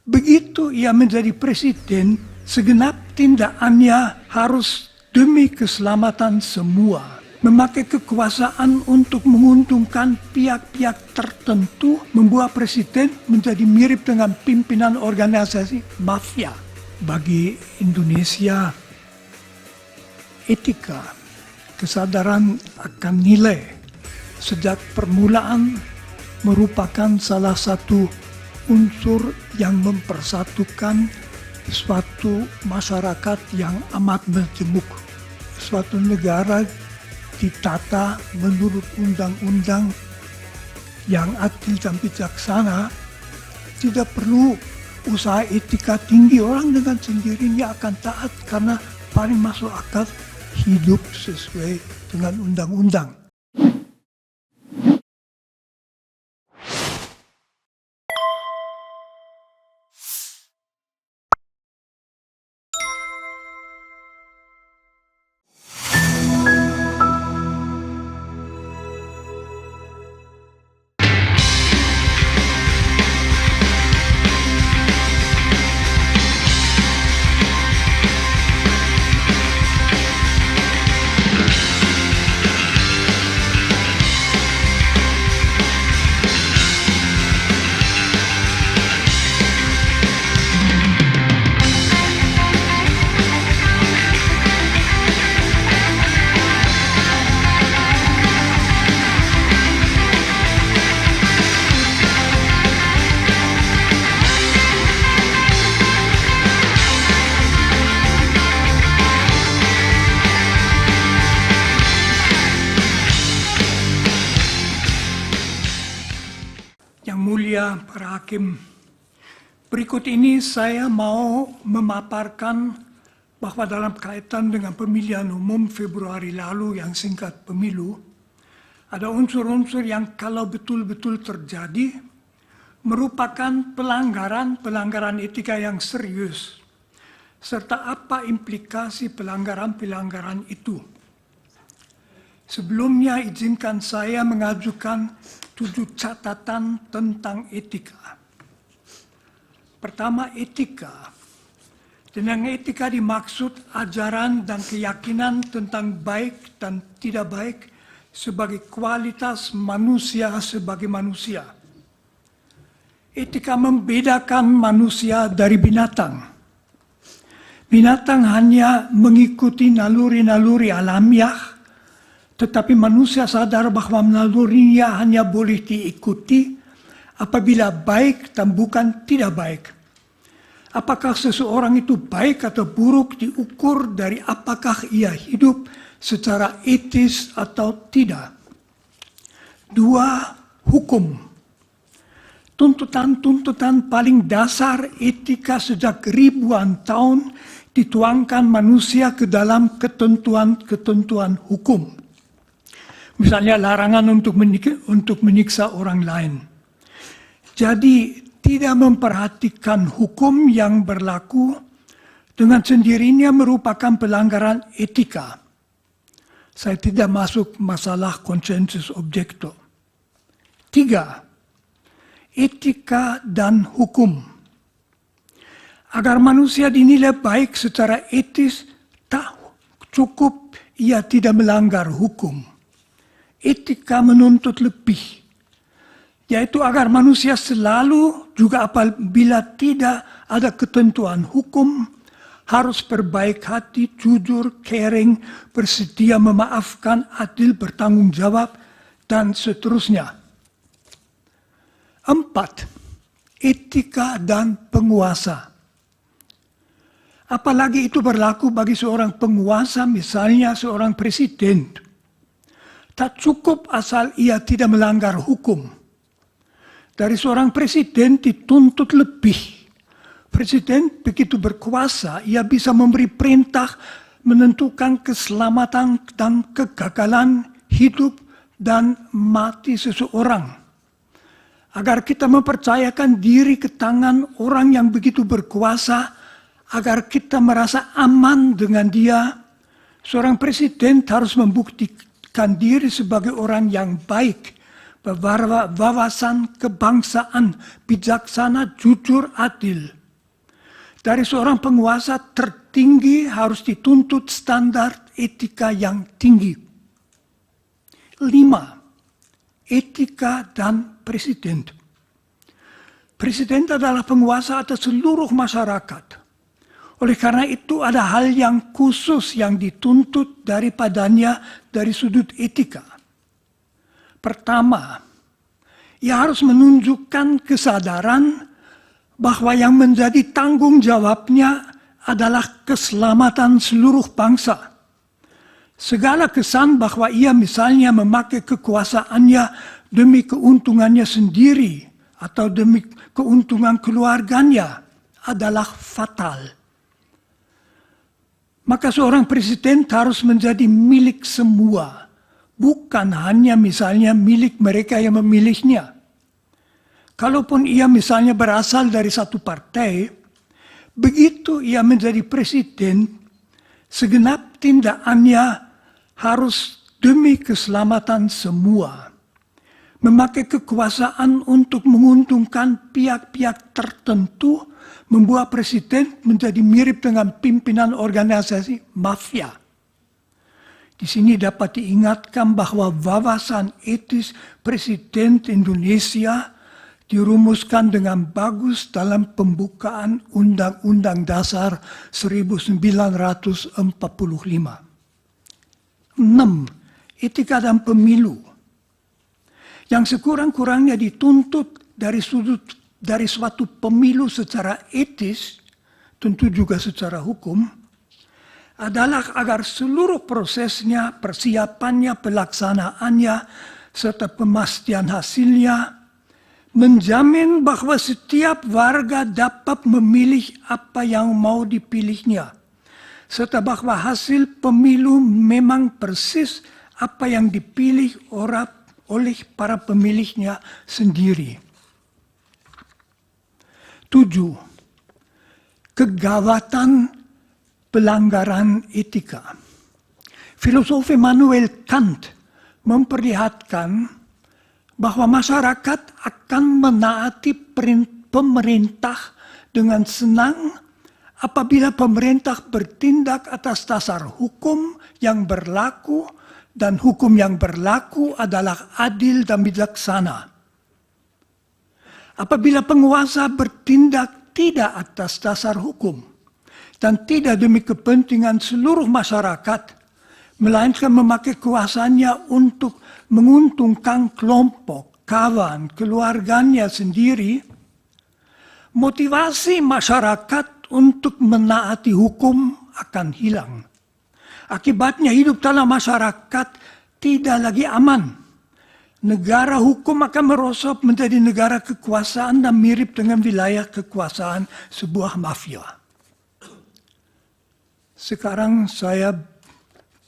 Begitu ia menjadi presiden, segenap tindakannya harus demi keselamatan semua. Memakai kekuasaan untuk menguntungkan pihak-pihak tertentu membuat presiden menjadi mirip dengan pimpinan organisasi mafia. Bagi Indonesia, etika, kesadaran akan nilai sejak permulaan merupakan salah satu unsur yang mempersatukan suatu masyarakat yang amat majemuk. Suatu negara ditata menurut undang-undang yang adil dan bijaksana, tidak perlu usaha etika tinggi. Orang dengan sendirinya akan taat karena paling masuk akal hidup sesuai dengan undang-undang. Yang mulia para hakim, berikut ini saya mau memaparkan bahwa dalam kaitan dengan pemilihan umum Februari lalu yang singkat pemilu, ada unsur-unsur yang kalau betul-betul terjadi merupakan pelanggaran etika yang serius, serta apa implikasi pelanggaran-pelanggaran itu. Sebelumnya izinkan saya mengajukan 7 catatan tentang etika. Pertama, etika. Dengan etika dimaksud ajaran dan keyakinan tentang baik dan tidak baik sebagai kualitas manusia sebagai manusia. Etika membedakan manusia dari binatang. Binatang hanya mengikuti naluri-naluri alamiah, tetapi manusia sadar bahwa nalurinya hanya boleh diikuti apabila baik dan bukan tidak baik. Apakah seseorang itu baik atau buruk diukur dari apakah ia hidup secara etis atau tidak. 2. Hukum. Tuntutan-tuntutan paling dasar etika sejak ribuan tahun dituangkan manusia ke dalam ketentuan-ketentuan hukum. Misalnya larangan untuk menyiksa orang lain. Jadi tidak memperhatikan hukum yang berlaku dengan sendirinya merupakan pelanggaran etika. Saya tidak masuk masalah konsensus objekto. 3. Etika dan hukum. Agar manusia dinilai baik secara etis, tak cukup ia tidak melanggar hukum. Etika menuntut lebih, yaitu agar manusia selalu juga apabila tidak ada ketentuan hukum, harus berbaik hati, jujur, caring, bersedia memaafkan, adil, bertanggung jawab, dan seterusnya. 4. Etika dan penguasa. Apalagi itu berlaku bagi seorang penguasa, misalnya seorang presiden. Tak cukup asal ia tidak melanggar hukum. Dari seorang presiden dituntut lebih. Presiden begitu berkuasa, ia bisa memberi perintah menentukan keselamatan dan kegagalan hidup dan mati seseorang. Agar kita mempercayakan diri ke tangan orang yang begitu berkuasa, agar kita merasa aman dengan dia, seorang presiden harus membuktikan diri sebagai orang yang baik, berwawasan kebangsaan, bijaksana, jujur, adil. Dari seorang penguasa tertinggi harus dituntut standar etika yang tinggi. 5. Etika dan presiden. Presiden adalah penguasa atas seluruh masyarakat. Oleh karena itu ada hal yang khusus yang dituntut daripadanya dari sudut etika. Pertama, ia harus menunjukkan kesadaran bahwa yang menjadi tanggung jawabnya adalah keselamatan seluruh bangsa. Segala kesan bahwa ia misalnya memakai kekuasaannya demi keuntungannya sendiri atau demi keuntungan keluarganya adalah fatal. Maka seorang presiden harus menjadi milik semua, bukan hanya misalnya milik mereka yang memilihnya. Kalaupun ia misalnya berasal dari satu partai, begitu ia menjadi presiden, segenap tindakannya harus demi keselamatan semua. Memakai kekuasaan untuk menguntungkan pihak-pihak tertentu membuat presiden menjadi mirip dengan pimpinan organisasi mafia. Di sini dapat diingatkan bahwa wawasan etis Presiden Indonesia dirumuskan dengan bagus dalam pembukaan Undang-Undang Dasar 1945. 6. Etika dan pemilu. Yang sekurang-kurangnya dituntut dari suatu pemilu secara etis, tentu juga secara hukum, adalah agar seluruh prosesnya, persiapannya, pelaksanaannya, serta pemastian hasilnya menjamin bahwa setiap warga dapat memilih apa yang mau dipilihnya, serta bahwa hasil pemilu memang persis apa yang dipilih oleh para pemilihnya sendiri. 7. Kegawatan pelanggaran etika. Filosof Immanuel Kant memperlihatkan bahwa masyarakat akan menaati pemerintah dengan senang apabila pemerintah bertindak atas dasar hukum yang berlaku dan hukum yang berlaku adalah adil dan bijaksana. Apabila penguasa bertindak tidak atas dasar hukum dan tidak demi kepentingan seluruh masyarakat, melainkan memakai kuasanya untuk menguntungkan kelompok, kawan, keluarganya sendiri, motivasi masyarakat untuk menaati hukum akan hilang. Akibatnya hidup dalam masyarakat tidak lagi aman. Negara hukum akan merosot menjadi negara kekuasaan dan mirip dengan wilayah kekuasaan sebuah mafia. Sekarang saya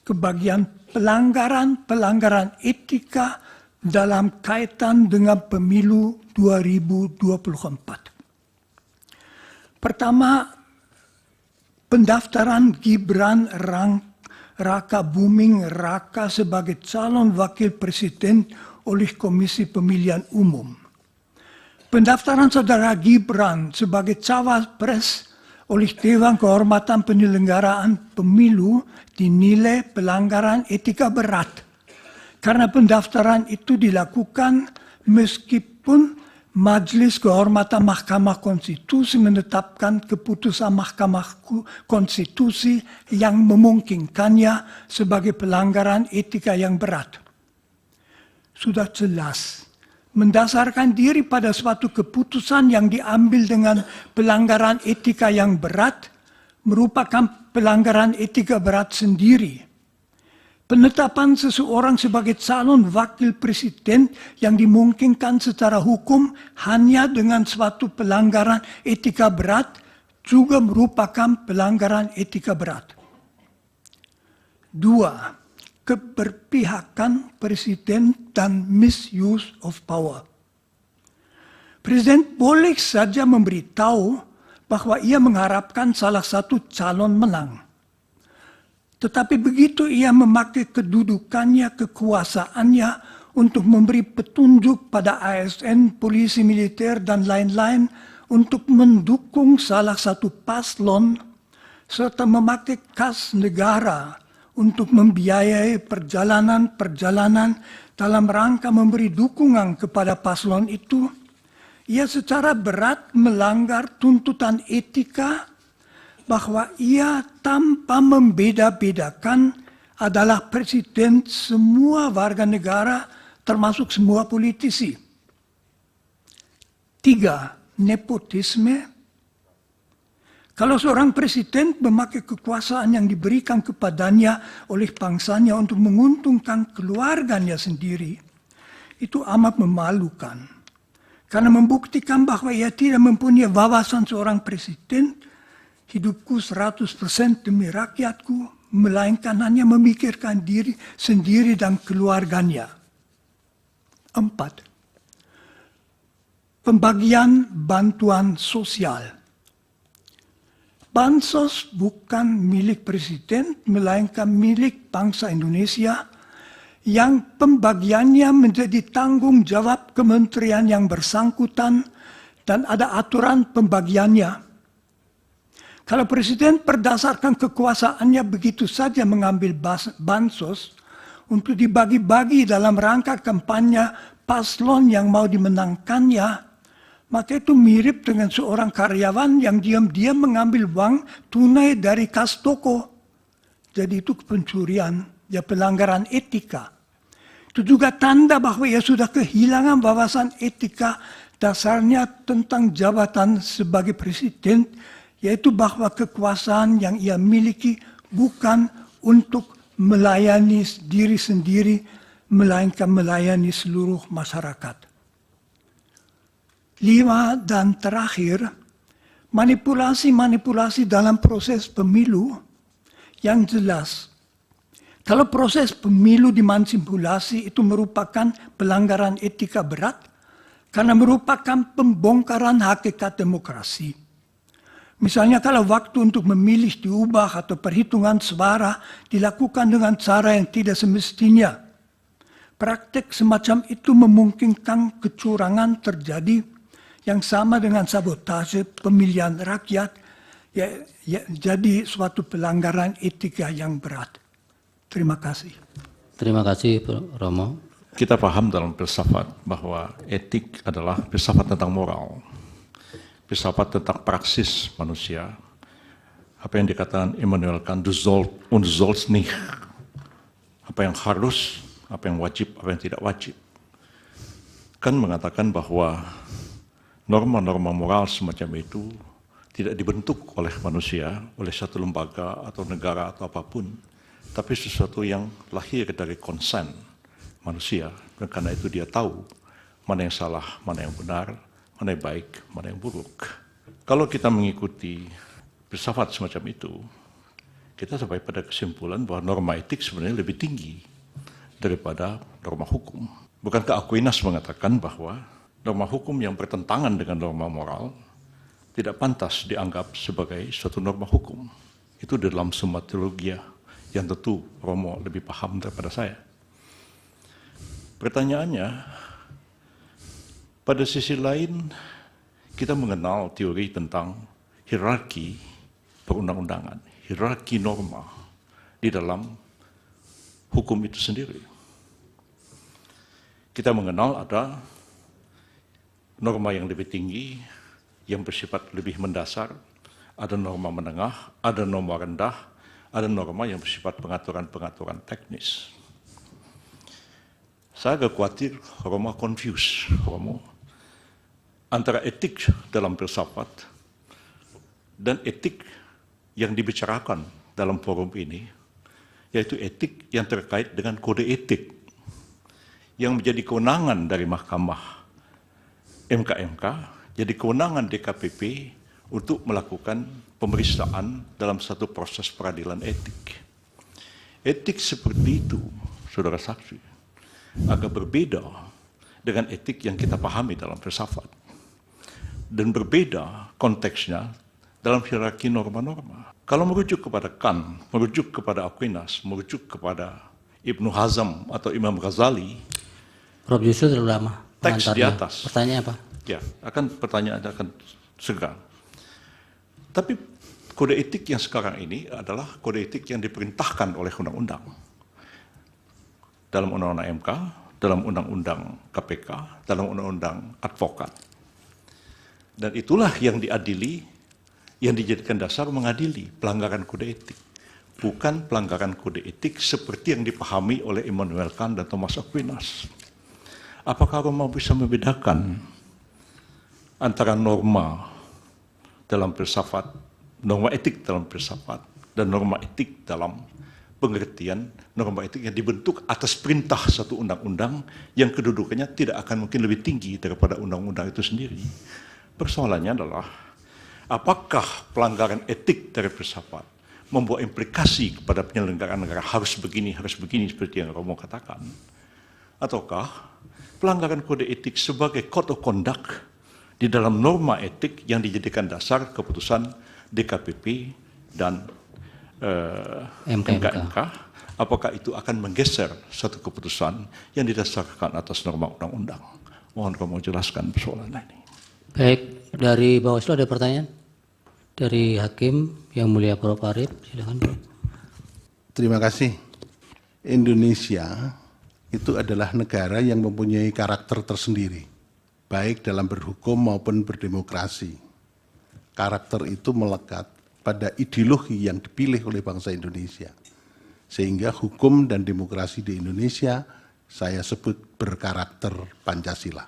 ke bagian pelanggaran etika dalam kaitan dengan pemilu 2024. Pertama, pendaftaran Gibran Raka Buming Raka sebagai calon wakil presiden oleh Komisi Pemilihan Umum. Pendaftaran saudara Gibran sebagai cawapres oleh Dewan Kehormatan Penyelenggaraan Pemilu dinilai pelanggaran etika berat. Karena pendaftaran itu dilakukan meskipun Majelis Kehormatan Mahkamah Konstitusi menetapkan keputusan Mahkamah Konstitusi yang memungkinkannya sebagai pelanggaran etika yang berat. Sudah jelas, mendasarkan diri pada suatu keputusan yang diambil dengan pelanggaran etika yang berat merupakan pelanggaran etika berat sendiri. Penetapan seseorang sebagai calon wakil presiden yang dimungkinkan secara hukum hanya dengan suatu pelanggaran etika berat juga merupakan pelanggaran etika berat. 2. Keberpihakan presiden dan misuse of power. Presiden boleh saja memberitahu bahwa ia mengharapkan salah satu calon menang. Tetapi begitu ia memakai kedudukannya, kekuasaannya untuk memberi petunjuk pada ASN, polisi militer, dan lain-lain untuk mendukung salah satu paslon serta memakai kas negara untuk membiayai perjalanan-perjalanan dalam rangka memberi dukungan kepada paslon itu, ia secara berat melanggar tuntutan etika bahwa ia tanpa membeda-bedakan adalah presiden semua warga negara termasuk semua politisi. 3. Nepotisme. Kalau seorang presiden memakai kekuasaan yang diberikan kepadanya oleh bangsanya untuk menguntungkan keluarganya sendiri, itu amat memalukan. Karena membuktikan bahwa ia tidak mempunyai wawasan seorang presiden, hidupku 100% demi rakyatku, melainkan hanya memikirkan diri sendiri dan keluarganya. 4. Pembagian bantuan sosial. Bansos bukan milik presiden, melainkan milik bangsa Indonesia yang pembagiannya menjadi tanggung jawab kementerian yang bersangkutan dan ada aturan pembagiannya. Kalau presiden berdasarkan kekuasaannya begitu saja mengambil bansos untuk dibagi-bagi dalam rangka kampanye paslon yang mau dimenangkannya, maka itu mirip dengan seorang karyawan yang diam-diam mengambil uang tunai dari kas toko. Jadi itu pencurian, ya pelanggaran etika. Itu juga tanda bahwa ia sudah kehilangan wawasan etika dasarnya tentang jabatan sebagai presiden, yaitu bahwa kekuasaan yang ia miliki bukan untuk melayani diri sendiri, melainkan melayani seluruh masyarakat. 5. Dan terakhir, manipulasi-manipulasi dalam proses pemilu yang jelas. Kalau proses pemilu dimanipulasi itu merupakan pelanggaran etika berat karena merupakan pembongkaran hakikat demokrasi. Misalnya kalau waktu untuk memilih diubah atau perhitungan suara dilakukan dengan cara yang tidak semestinya. Praktek semacam itu memungkinkan kecurangan terjadi yang sama dengan sabotase pemilihan rakyat, jadi suatu pelanggaran etika yang berat. Terima kasih. Terima kasih, Romo. Kita paham dalam filsafat bahwa etik adalah filsafat tentang moral, filsafat tentang praksis manusia. Apa yang dikatakan Immanuel Kant, du sollst nicht. Apa yang harus, apa yang wajib, apa yang tidak wajib. Kant mengatakan bahwa norma-norma moral semacam itu tidak dibentuk oleh manusia, oleh satu lembaga atau negara atau apapun, tapi sesuatu yang lahir dari konsen manusia. Dan karena itu dia tahu mana yang salah, mana yang benar, mana yang baik, mana yang buruk. Kalau kita mengikuti filsafat semacam itu, kita sampai pada kesimpulan bahwa norma etik sebenarnya lebih tinggi daripada norma hukum. Bukankah Aquinas mengatakan bahwa norma hukum yang bertentangan dengan norma moral tidak pantas dianggap sebagai suatu norma hukum? Itu dalam semua teologi yang tentu Romo lebih paham daripada saya. Pertanyaannya, pada sisi lain kita mengenal teori tentang hierarki perundang-undangan, hierarki norma di dalam hukum itu sendiri. Kita mengenal ada norma yang lebih tinggi, yang bersifat lebih mendasar, ada norma menengah, ada norma rendah, ada norma yang bersifat pengaturan-pengaturan teknis. Saya agak khawatir Romo confuse, Romo, antara etik dalam filsafat dan etik yang dibicarakan dalam forum ini, yaitu etik yang terkait dengan kode etik, yang menjadi kewenangan dari Mahkamah MK, jadi kewenangan DKPP untuk melakukan pemeriksaan dalam satu proses peradilan etik. Etik seperti itu, saudara saksi, agak berbeda dengan etik yang kita pahami dalam filsafat. Dan berbeda konteksnya dalam hierarki norma-norma. Kalau merujuk kepada Kant, merujuk kepada Aquinas, merujuk kepada Ibnu Hazm atau Imam Ghazali, Prof. Yusril terlalu lama. Teks di mengantarnya. atas. Pertanyaan apa? Ya, pertanyaan akan segera. Tapi kode etik yang sekarang ini adalah kode etik yang diperintahkan oleh undang-undang. Dalam undang-undang MK, dalam undang-undang KPK, dalam undang-undang advokat. Dan itulah yang diadili, yang dijadikan dasar mengadili pelanggaran kode etik. Bukan pelanggaran kode etik seperti yang dipahami oleh Immanuel Kant dan Thomas Aquinas. Apakah Romo bisa membedakan antara norma dalam filsafat, norma etik dalam filsafat, dan norma etik dalam pengertian norma etik yang dibentuk atas perintah satu undang-undang yang kedudukannya tidak akan mungkin lebih tinggi daripada undang-undang itu sendiri. Persoalannya adalah, apakah pelanggaran etik dari filsafat membawa implikasi kepada penyelenggaraan negara harus begini seperti yang Romo katakan? Ataukah pelanggaran kode etik sebagai code of conduct di dalam norma etik yang dijadikan dasar keputusan DKPP dan MKMK, apakah itu akan menggeser satu keputusan yang didasarkan atas norma undang-undang? Mohon Romo jelaskan persoalan ini. Baik, dari Bawaslu ada pertanyaan? Dari Hakim yang mulia Prof. Arief, silakan. Terima kasih. Indonesia itu adalah negara yang mempunyai karakter tersendiri, baik dalam berhukum maupun berdemokrasi. Karakter itu melekat pada ideologi yang dipilih oleh bangsa Indonesia. Sehingga hukum dan demokrasi di Indonesia saya sebut berkarakter Pancasila.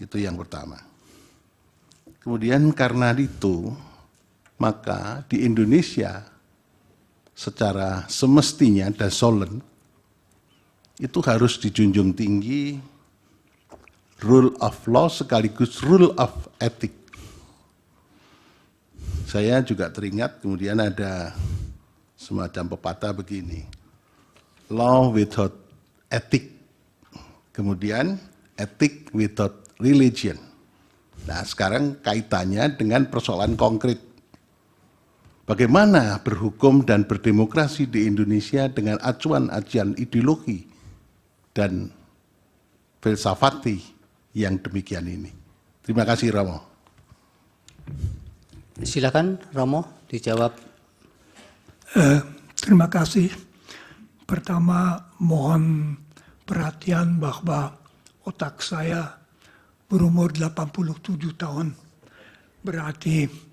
Itu yang pertama. Kemudian karena itu, maka di Indonesia secara semestinya dan solen itu harus dijunjung tinggi rule of law sekaligus rule of ethic. Saya juga teringat kemudian ada semacam pepatah begini, law without ethic, kemudian ethic without religion. Nah sekarang kaitannya dengan persoalan konkret. Bagaimana berhukum dan berdemokrasi di Indonesia dengan acuan-acuan ideologi dan filsafati yang demikian ini. Terima kasih Romo. Silakan Romo dijawab. Terima kasih. Pertama, mohon perhatian bahwa otak saya berumur 87 tahun. Berarti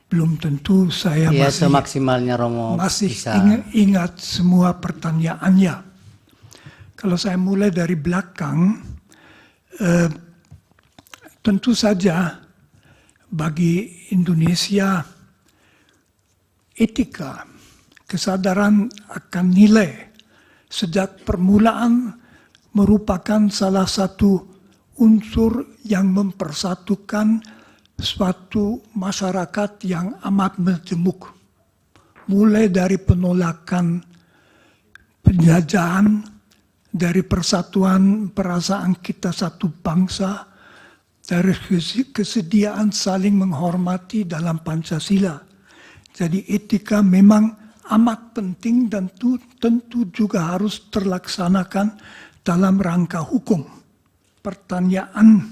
belum tentu saya Ya, semaksimalnya Romo masih bisa. ingat semua pertanyaannya. Kalau saya mulai dari belakang, tentu saja bagi Indonesia etika, kesadaran akan nilai sejak permulaan merupakan salah satu unsur yang mempersatukan suatu masyarakat yang amat majemuk. Mulai dari penolakan penjajahan, dari persatuan perasaan kita satu bangsa, dari kesediaan saling menghormati dalam Pancasila. Jadi etika memang amat penting dan tentu juga harus terlaksanakan dalam rangka hukum. Pertanyaan,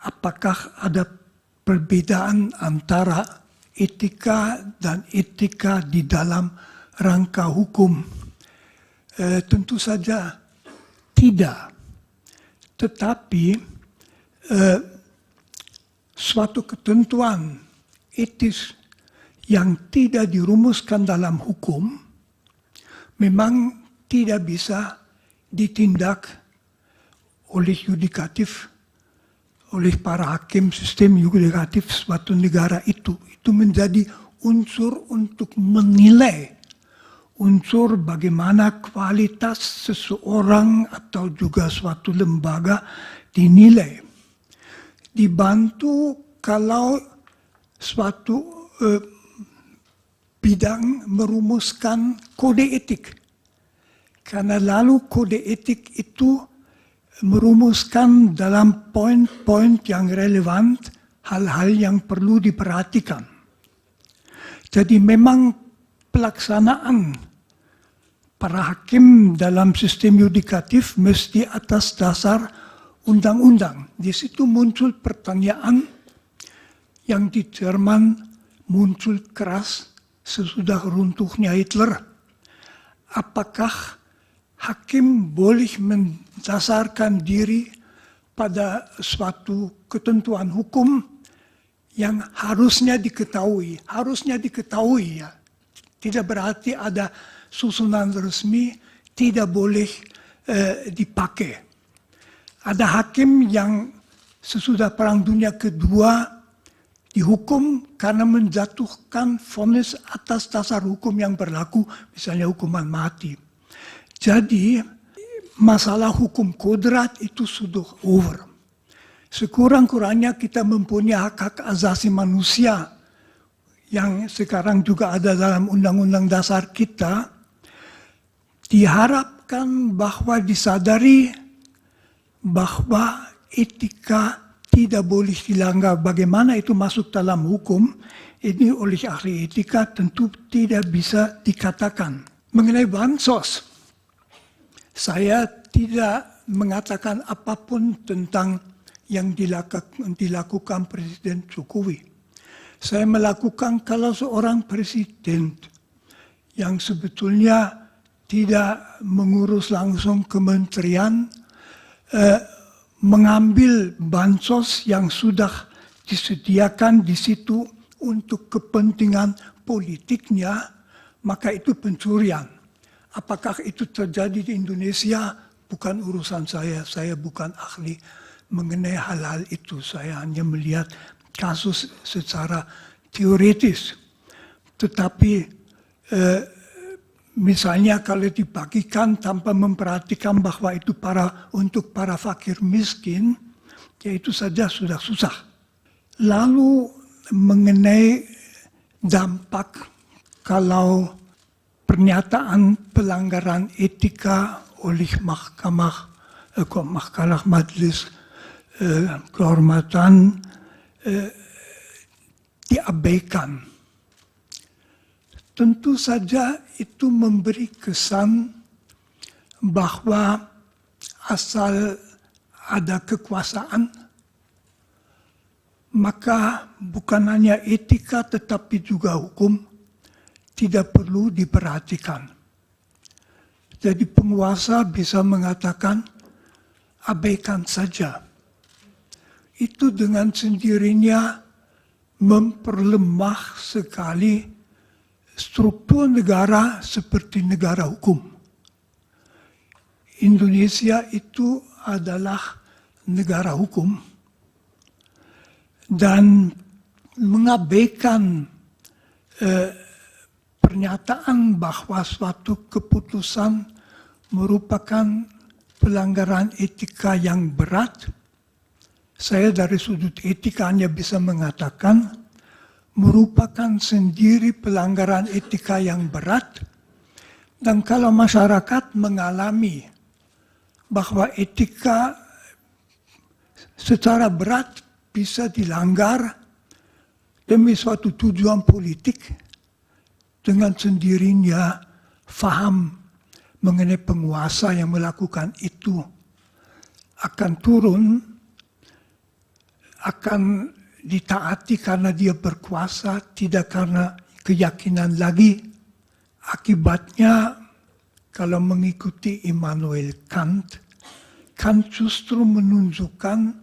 apakah ada perbedaan antara etika dan etika di dalam rangka hukum? Tentu saja tidak. Tetapi suatu ketentuan etis yang tidak dirumuskan dalam hukum memang tidak bisa ditindak oleh yudikatif, oleh para hakim sistem yudikatif suatu negara itu. Itu menjadi unsur untuk menilai, unsur bagaimana kualitas seseorang atau juga suatu lembaga dinilai. Dibantu kalau suatu bidang merumuskan kode etik. Karena lalu kode etik itu merumuskan dalam poin-poin yang relevan hal-hal yang perlu diperhatikan. Jadi memang pelaksanaan para hakim dalam sistem yudikatif mesti atas dasar undang-undang. Di situ muncul pertanyaan yang di Jerman muncul keras sesudah runtuhnya Hitler. Apakah hakim boleh mendasarkan diri pada suatu ketentuan hukum yang harusnya diketahui ya. Tidak berarti ada susunan resmi tidak boleh dipakai. Ada hakim yang sesudah Perang Dunia Kedua dihukum karena menjatuhkan vonis atas dasar hukum yang berlaku, misalnya hukuman mati. Jadi masalah hukum kodrat itu sudah over. Sekurang-kurangnya kita mempunyai hak-hak asasi manusia yang sekarang juga ada dalam undang-undang dasar kita. Diharapkan bahwa disadari bahwa etika tidak boleh dilanggar. Bagaimana itu masuk dalam hukum, ini oleh ahli etika tentu tidak bisa dikatakan. Mengenai bansos, saya tidak mengatakan apapun tentang yang dilakukan Presiden Jokowi. Saya melakukan kalau seorang presiden yang sebetulnya tidak mengurus langsung kementerian, mengambil bansos yang sudah disediakan di situ untuk kepentingan politiknya, maka itu pencurian. Apakah itu terjadi di Indonesia? Bukan urusan saya bukan ahli mengenai hal-hal itu. Saya hanya melihat kasus secara teoritis. Tetapi misalnya kalau dibagikan tanpa memperhatikan bahwa itu untuk para fakir miskin, ya itu saja sudah susah. Lalu mengenai dampak kalau pernyataan pelanggaran etika oleh Mahkamah Majelis Kehormatan diabaikan. Tentu saja itu memberi kesan bahwa asal ada kekuasaan, maka bukan hanya etika tetapi juga hukum tidak perlu diperhatikan. Jadi penguasa bisa mengatakan abaikan saja. Itu dengan sendirinya memperlemah sekali struktur negara seperti negara hukum. Indonesia itu adalah negara hukum dan mengabaikan pernyataan bahwa suatu keputusan merupakan pelanggaran etika yang berat. Saya dari sudut etika hanya bisa mengatakan merupakan sendiri pelanggaran etika yang berat, dan kalau masyarakat mengalami bahwa etika secara berat bisa dilanggar demi suatu tujuan politik, dengan sendirinya faham mengenai penguasa yang melakukan itu akan turun, akan ditaati karena dia berkuasa, tidak karena keyakinan lagi. Akibatnya, kalau mengikuti Immanuel Kant, Kant justru menunjukkan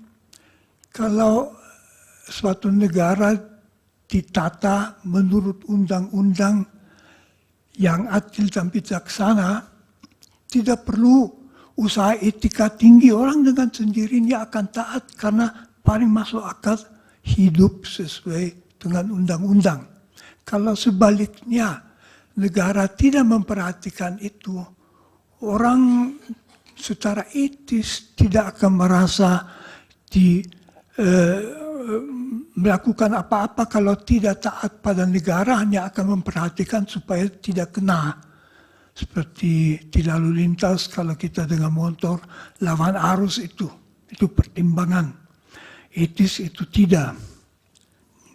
kalau suatu negara ditata menurut undang-undang yang adil dan bijaksana, tidak perlu usaha etika tinggi. Orang dengan sendirinya akan taat karena paling masuk akal hidup sesuai dengan undang-undang. Kalau sebaliknya negara tidak memperhatikan itu, orang secara etis tidak akan merasa melakukan apa-apa kalau tidak taat pada negara, hanya akan memperhatikan supaya tidak kena. Seperti di lalu lintas kalau kita dengan motor lawan arus itu pertimbangan. Etis itu tidak.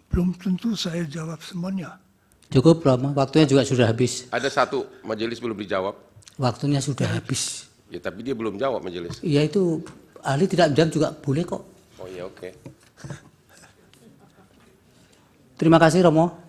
Belum tentu saya jawab semuanya. Cukup lama, waktunya juga sudah habis. Ada satu majelis belum dijawab. Waktunya sudah habis. Ya, tapi dia belum jawab majelis. Ya itu ahli tidak menjawab juga boleh kok. Oh iya, oke. Terima kasih Romo.